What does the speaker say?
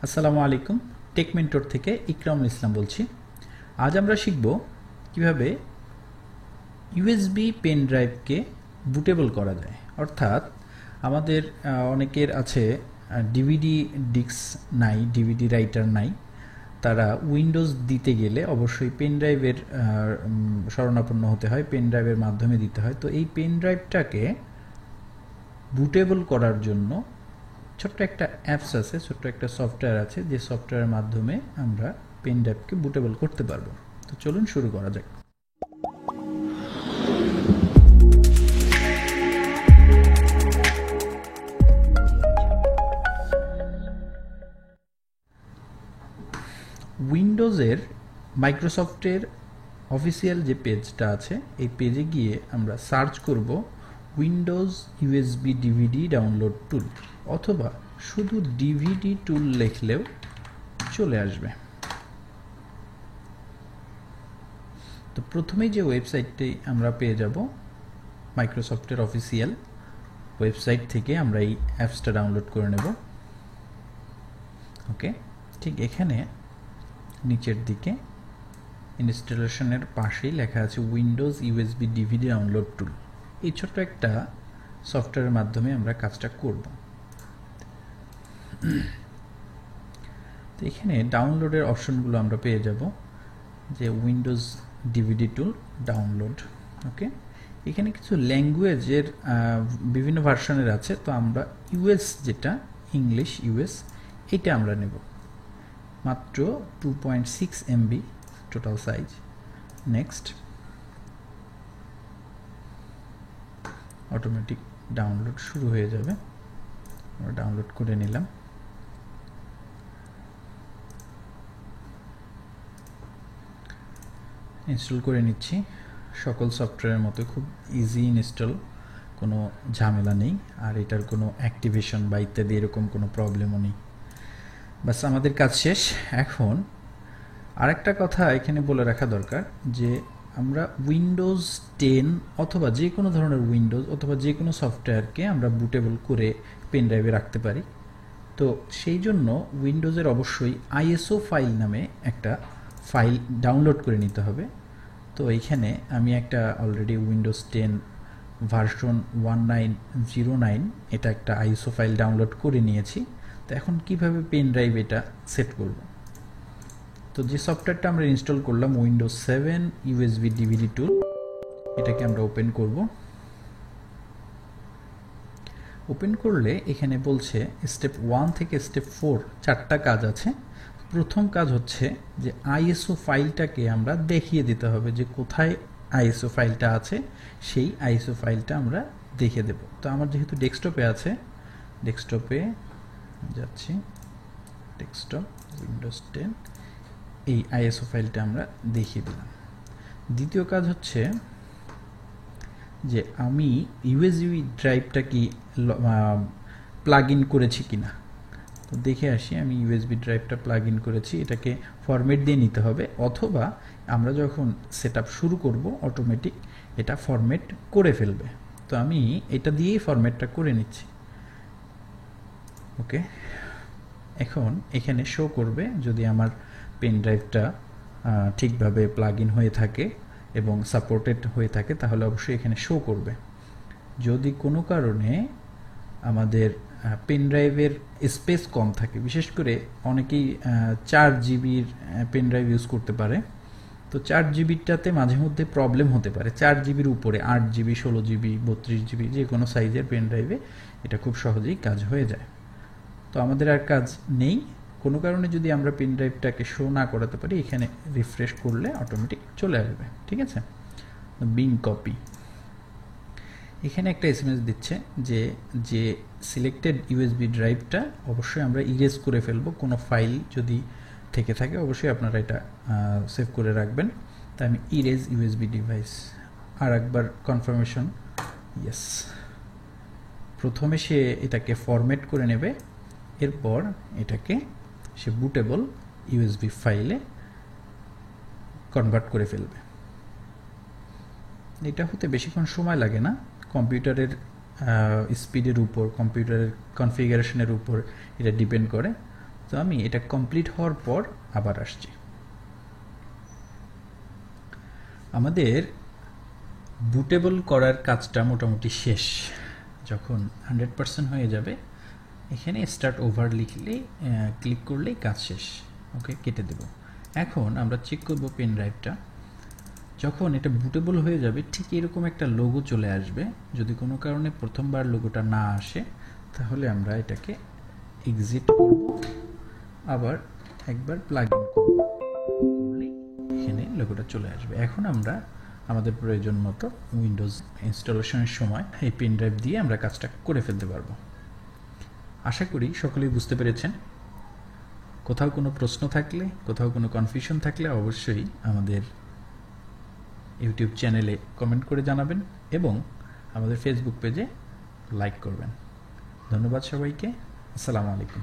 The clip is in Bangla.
আসসালামু আলাইকুম। টেক মেন্টর থেকে ইকরামুল ইসলাম বলছি। আজ আমরা শিখব কিভাবে ইউএসবি পেন ড্রাইভকে বুটেবল করা যায়। অর্থাৎ আমাদের অনেকের আছে ডিভিডি ডিস্ক নাই, ডিভিডি রাইটার নাই, তারা উইন্ডোজ দিতে গেলে অবশ্যই পেন ড্রাইভের শরণাপন্ন হতে হয়, পেন ড্রাইভের মাধ্যমে দিতে হয়। তো এই পেন ড্রাইভটাকে বুটেবল করার জন্য ছোট্ট একটা অ্যাপস আছে, ছোট্ট একটা সফটওয়্যার আছে, যে সফটওয়্যারের মাধ্যমে আমরা পেন ড্রাইভকে বুটেবল করতে পারবো। তো চলুন শুরু করা যাক। উইন্ডোজের মাইক্রোসফটের অফিসিয়াল যে পেজটা আছে, এই পেজে গিয়ে আমরা সার্চ করব উইন্ডোজ ইউএসবি ডিভিডি ডাউনলোড টুল, অথবা শুধু ডিভিডি টুল লিখলেও চলে আসবে। তো প্রথমেই যে ওয়েবসাইটটি আমরা পেয়ে যাব মাইক্রোসফটের অফিসিয়াল ওয়েবসাইট থেকে আমরা এই অ্যাপসটা ডাউনলোড করে নেব। ওকে, ঠিক এখানে নিচের দিকে ইনস্টলেশনের পাশেই লেখা আছে উইন্ডোজ ইউএসবি ডিভিডি ডাউনলোড টুল। এই ছোট্ট একটা সফটওয়্যারের মাধ্যমে আমরা কাজটা করব। তো এখানে ডাউনলোডের অপশনগুলো আমরা পেয়ে যাব, যে উইন্ডোজ ডিভিডি টুল ডাউনলোড। ওকে, এখানে কিছু ল্যাঙ্গুয়েজের বিভিন্ন ভার্সনের আছে। তো আমরা ইউএস, যেটা ইংলিশ ইউএস, এটা আমরা নেব। মাত্র 2.6 MB total size. Next, automatic download শুরু হয়ে যাবে। আমরা ডাউনলোড করে নিলাম। ইনস্টল করে নিচ্ছি। সকল সফটওয়্যারের মতো খুব ইজি ইনস্টল, কোনো ঝামেলা নেই। আর এটার কোনো অ্যাক্টিভেশন বা ইত্যাদি এরকম কোনো প্রবলেমও নেই। বাস, আমাদের কাজ শেষ। এখন আরেকটা কথা এখানে বলে রাখা দরকার, যে আমরা উইন্ডোজ 10 অথবা যে কোনো ধরনের উইন্ডোজ অথবা যে কোনো সফটওয়্যারকে আমরা বুটেবল করে পেন ড্রাইভে রাখতে পারি। তো সেই জন্য উইন্ডোজের অবশ্যই আইএসও ফাইল নামে একটা ফাইল ডাউনলোড করে নিতে হবে। তো এইখানে আমি একটা অলরেডি উইন্ডোজ 10 ভার্সন 1909 এটা একটা আইএসও ফাইল ডাউনলোড করে নিয়েছি। তো এখন কিভাবে পেন ড্রাইভ এটা সেট করব। তো যে সফটওয়্যারটা আমরা ইনস্টল করলাম উইন্ডোজ 7 ইউএসবি ডিভিডি টুল, এটাকে আমরা ওপেন করব। ওপেন করলে এখানে বলছে স্টেপ 1 থেকে স্টেপ 4 চারটা কাজ আছে। প্রথম কাজ হচ্ছে যে আইএসও ফাইলটাকে আমরা দেখিয়ে দিতে হবে, যে কোথায় আইএসও ফাইলটা আছে, সেই আইএসও ফাইলটা আমরা দেখিয়ে দেব। তো আমার যেহেতু ডেস্কটপে আছে, ডেস্কটপে যাচ্ছি, ডেস্কটপ উইন্ডোজ 10, এই আইএসও ফাইলটা আমরা দেখিয়ে দিলাম। দ্বিতীয় কাজ হচ্ছে যে আমি ইউএসবি ড্রাইভটা কি প্লাগ ইন করেছি কিনা। তো দেখে আসি, আমি ইউএসবি ড্রাইভটা প্লাগ ইন করেছি। এটাকে ফরম্যাট দিয়ে নিতে হবে, অথবা আমরা যখন সেটআপ শুরু করব অটোমেটিক এটা ফরম্যাট করে ফেলবে। তো আমি এটা দিয়েই ফরম্যাটটা করে নিচ্ছি। ওকে, এখন এখানে শো করবে যদি আমার পেন ড্রাইভটা ঠিকভাবে প্লাগ ইন হয়ে থাকে এবং সাপোর্টেড হয়ে থাকে, তাহলে অবশ্যই এখানে শো করবে। যদি কোনো কারণে আমাদের পেন ড্রাইভের স্পেস কম থাকে, বিশেষ করে অনেকেই 4 জিবির পেন ড্রাইভ ইউজ করতে পারে, তো 4 জিবিটাতে মাঝে মধ্যে প্রবলেম হতে পারে। 4 জিবির উপরে 8 জিবি, 16 জিবি, 32 জিবি, যে কোনো সাইজের পেন ড্রাইভে এটা খুব সহজেই কাজ হয়ে যায়। তো আমাদের আর কাজ নেই। কোনো কারণে যদি আমরা পেন ড্রাইভটাকে শো না করাতে পারি, এখানে রিফ্রেশ করলে অটোমেটিক চলে আসবে। ঠিক আছে, বিং কপি, এখানে একটা এসএমএস দিচ্ছে যে যে সিলেক্টেড ইউএসবি ড্রাইভটা অবশ্যই আমরা ইরেজ করে ফেলবো। কোনো ফাইল যদি থেকে থাকে অবশ্যই আপনারা এটা সেভ করে রাখবেন। তাই আমি ইরেজ ইউএসবি ডিভাইস, আর একবার কনফার্মেশন, ইয়েস। প্রথমে সে এটাকে ফরম্যাট করে নেবে, এরপর এটাকে সে বুটেবল ইউএসবি ফাইলে কনভার্ট করে ফেলবে। এটা হতে বেশিক্ষণ সময় লাগে না। কম্পিউটারের স্পিডের উপর, কম্পিউটারের কনফিগারেশনের উপর এটা ডিপেন্ড করে। তো আমি এটা কমপ্লিট হওয়ার পর আবার আসছি। আমাদের বুটেবল করার কাজটা মোটামুটি শেষ। যখন 100% হয়ে যাবে এখানে স্টার্ট ওভার লিখলেই ক্লিক করলেই কাজ শেষ। ওকে, কেটে দেব। এখন আমরা চেক করব পেন ড্রাইভটা। যখন এটা বুটেবল হয়ে যাবে ঠিক এরকম একটা লোগো চলে আসবে। যদি কোনো কারণে প্রথমবার লোগোটা না আসে তাহলে আমরা এটাকে এক্সিট করব, আবার একবার প্লাগ ইন করলেই এখানে লোগোটা চলে আসবে। এখন আমরা আমাদের প্রয়োজন মতো উইন্ডোজ ইনস্টলেশনের সময় এই পেন ড্রাইভ দিয়ে আমরা কাজটা করে ফেলতে পারবো। আশা করি সকলেই বুঝতে পেরেছেন। কোথাও কোনো প্রশ্ন থাকলে, কোথাও কোনো কনফিউশন থাকলে অবশ্যই আমাদের ইউটিউব চ্যানেলে কমেন্ট করে জানাবেন এবং আমাদের ফেসবুক পেজে লাইক করবেন। ধন্যবাদ সবাইকে। আসসালামু আলাইকুম।